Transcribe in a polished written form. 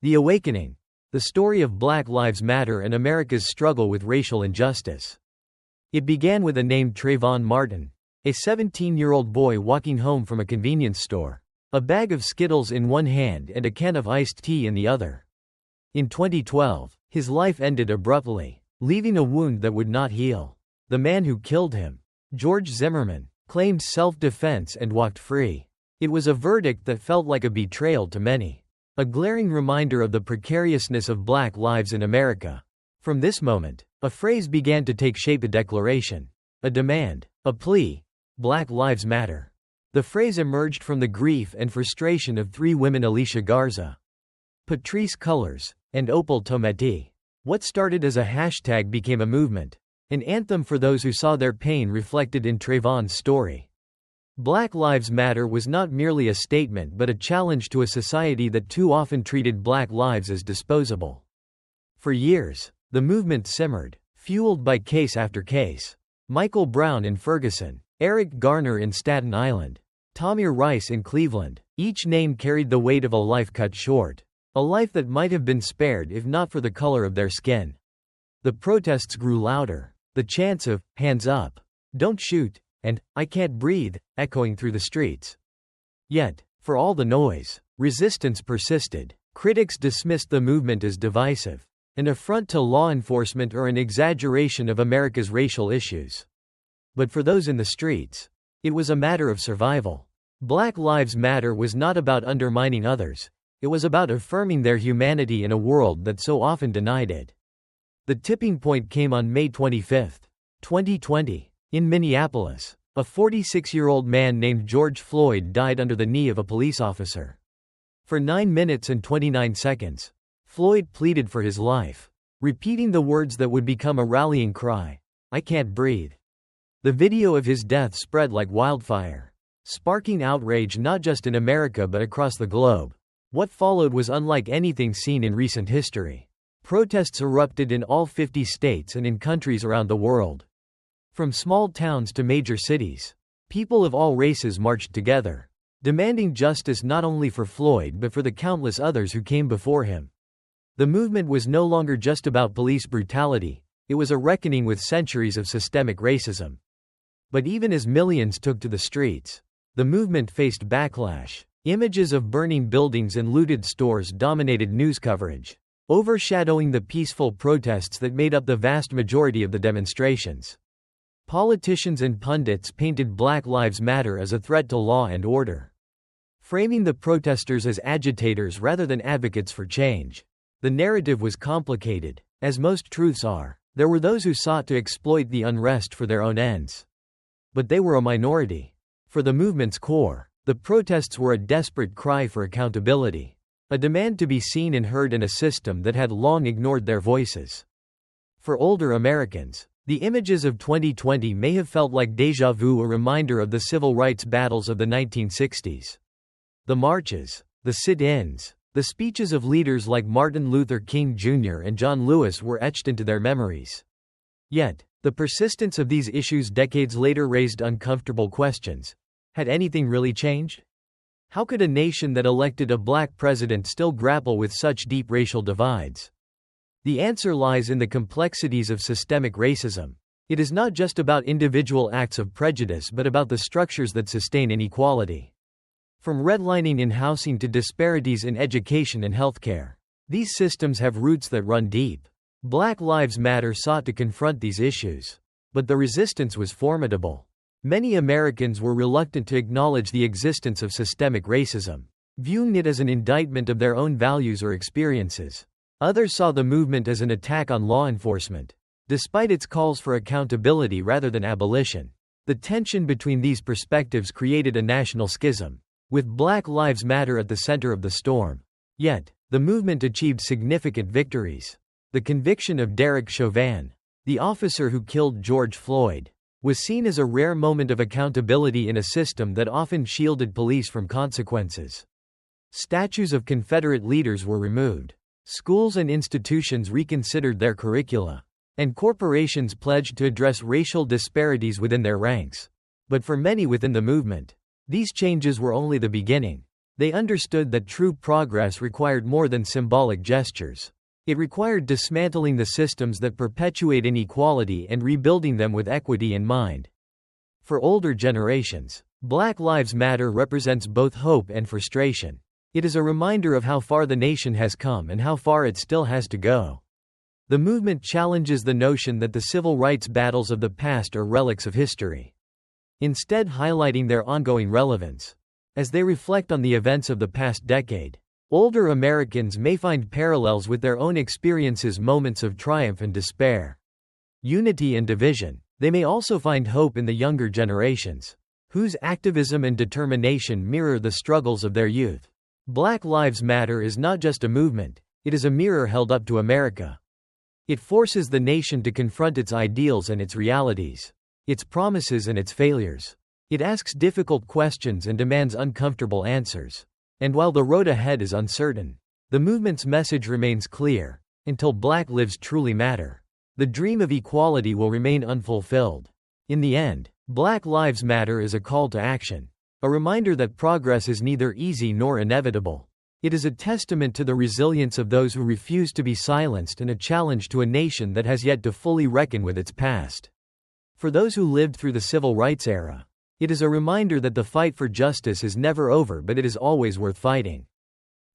The Awakening. The story of Black Lives Matter and America's struggle with racial injustice. It began with a named Trayvon Martin, a 17-year-old boy walking home from a convenience store, a bag of Skittles in one hand and a can of iced tea in the other. In 2012, his life ended abruptly, leaving a wound that would not heal. The man who killed him, George Zimmerman, claimed self-defense and walked free. It was a verdict that felt like a betrayal to many. A glaring reminder of the precariousness of Black lives in America. From this moment, a phrase began to take shape: a declaration, a demand, a plea. Black Lives Matter. The phrase emerged from the grief and frustration of three women: Alicia Garza, Patrisse Cullors, and Opal Tometi. What started as a hashtag became a movement, an anthem for those who saw their pain reflected in Trayvon's story. Black Lives Matter was not merely a statement but a challenge to a society that too often treated Black lives as disposable. For years, the movement simmered, fueled by case after case. Michael Brown in Ferguson, Eric Garner in Staten Island, Tamir Rice in Cleveland. Each name carried the weight of a life cut short. A life that might have been spared if not for the color of their skin. The protests grew louder, the chants of, "Hands up," "Don't shoot," and "I can't breathe," echoing through the streets. Yet, for all the noise, resistance persisted. Critics dismissed the movement as divisive, an affront to law enforcement or an exaggeration of America's racial issues. But for those in the streets, it was a matter of survival. Black Lives Matter was not about undermining others. It was about affirming their humanity in a world that so often denied it. The tipping point came on May 25, 2020. In Minneapolis, a 46-year-old man named George Floyd died under the knee of a police officer. For 9 minutes and 29 seconds, Floyd pleaded for his life, repeating the words that would become a rallying cry: "I can't breathe." The video of his death spread like wildfire, sparking outrage not just in America but across the globe. What followed was unlike anything seen in recent history. Protests erupted in all 50 states and in countries around the world. From small towns to major cities, people of all races marched together, demanding justice not only for Floyd but for the countless others who came before him. The movement was no longer just about police brutality, it was a reckoning with centuries of systemic racism. But even as millions took to the streets, the movement faced backlash. Images of burning buildings and looted stores dominated news coverage, overshadowing the peaceful protests that made up the vast majority of the demonstrations. Politicians and pundits painted Black Lives Matter as a threat to law and order, framing the protesters as agitators rather than advocates for change. The narrative was complicated, as most truths are. There were those who sought to exploit the unrest for their own ends. But they were a minority. For the movement's core, the protests were a desperate cry for accountability, a demand to be seen and heard in a system that had long ignored their voices. For older Americans, the images of 2020 may have felt like déjà vu, a reminder of the civil rights battles of the 1960s. The marches, the sit-ins, the speeches of leaders like Martin Luther King Jr. and John Lewis were etched into their memories. Yet, the persistence of these issues decades later raised uncomfortable questions. Had anything really changed? How could a nation that elected a Black president still grapple with such deep racial divides? The answer lies in the complexities of systemic racism. It is not just about individual acts of prejudice but about the structures that sustain inequality. From redlining in housing to disparities in education and healthcare, these systems have roots that run deep. Black Lives Matter sought to confront these issues. But the resistance was formidable. Many Americans were reluctant to acknowledge the existence of systemic racism, viewing it as an indictment of their own values or experiences. Others saw the movement as an attack on law enforcement, despite its calls for accountability rather than abolition. The tension between these perspectives created a national schism, with Black Lives Matter at the center of the storm. Yet, the movement achieved significant victories. The conviction of Derek Chauvin, the officer who killed George Floyd, was seen as a rare moment of accountability in a system that often shielded police from consequences. Statues of Confederate leaders were removed. Schools and institutions reconsidered their curricula, and corporations pledged to address racial disparities within their ranks. But for many within the movement, these changes were only the beginning. They understood that true progress required more than symbolic gestures. It required dismantling the systems that perpetuate inequality and rebuilding them with equity in mind. For older generations, Black Lives Matter represents both hope and frustration. It is a reminder of how far the nation has come and how far it still has to go. The movement challenges the notion that the civil rights battles of the past are relics of history, instead highlighting their ongoing relevance. As they reflect on the events of the past decade, older Americans may find parallels with their own experiences, moments of triumph and despair, unity and division. They may also find hope in the younger generations, whose activism and determination mirror the struggles of their youth. Black Lives Matter is not just a movement, it is a mirror held up to America. It forces the nation to confront its ideals and its realities, its promises and its failures. It asks difficult questions and demands uncomfortable answers. And while the road ahead is uncertain, the movement's message remains clear: until Black lives truly matter, the dream of equality will remain unfulfilled. In the end, Black Lives Matter is a call to action, a reminder that progress is neither easy nor inevitable. It is a testament to the resilience of those who refuse to be silenced and a challenge to a nation that has yet to fully reckon with its past. For those who lived through the civil rights era, it is a reminder that the fight for justice is never over, but it is always worth fighting.